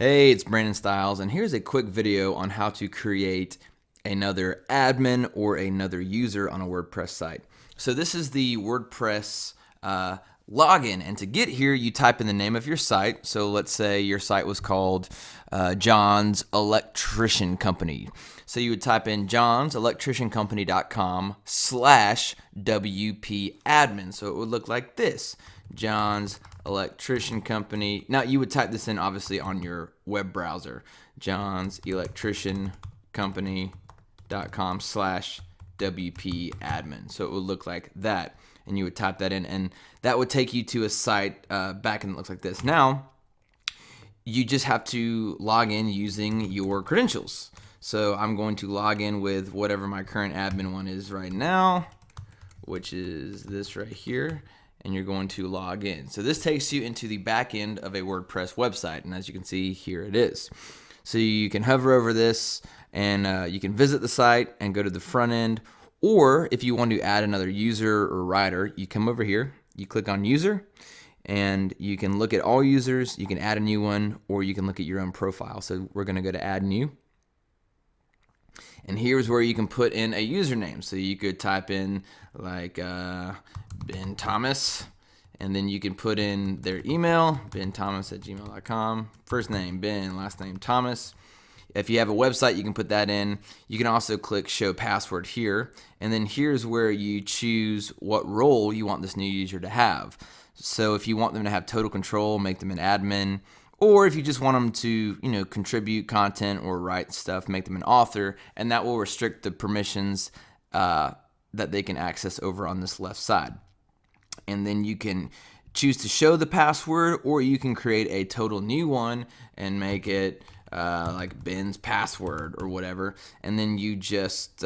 Hey, it's Brandon Stiles, and here's a quick video on how to create another admin or another user on a WordPress site. So this is the WordPress login, and to get here, you type in the name of your site. So let's say your site was called John's Electrician Company. So you would type in johnselectriciancompany.com/WP-admin. So it would look like this, John's Electrician Company. Now you would type this in obviously on your web browser, johnselectriciancompany.com/WP-admin. So it would look like that, and you would type that in, and that would take you to a site backend that looks like this. Now you just have to log in using your credentials. So I'm going to log in with whatever my current admin one is right now, which is this right here, and you're going to log in. So this takes you into the back end of a WordPress website, and as you can see, here it is. So you can hover over this, and you can visit the site and go to the front end, or if you want to add another user or writer, you come over here, you click on user, and you can look at all users, you can add a new one, or you can look at your own profile. So we're gonna go to add new. And here's where you can put in a username. So you could type in like Ben Thomas, and then you can put in their email, benthomas@gmail.com. First name Ben, last name Thomas. If you have a website, you can put that in. You can also click show password here, and then here's where you choose what role you want this new user to have. So if you want them to have total control, make them an admin. Or if you just want them to, contribute content or write stuff, make them an author, and that will restrict the permissions that they can access over on this left side. And then you can choose to show the password, or you can create a total new one and make it like Ben's password or whatever. And then you just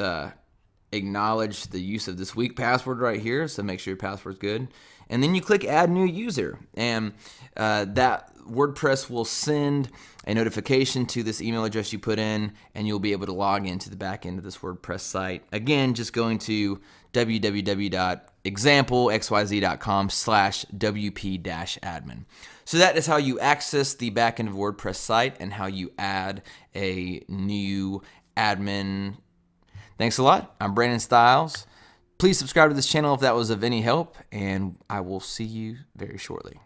acknowledge the use of this weak password right here, so make sure your password's good. And then you click add new user, and that WordPress will send a notification to this email address you put in, and you'll be able to log into the back end of this WordPress site. Again, just going to www.examplexyz.com/WP-admin. So that is how you access the back end of WordPress site and how you add a new admin. Thanks a lot. I'm Brandon Stiles. Please subscribe to this channel if that was of any help, and I will see you very shortly.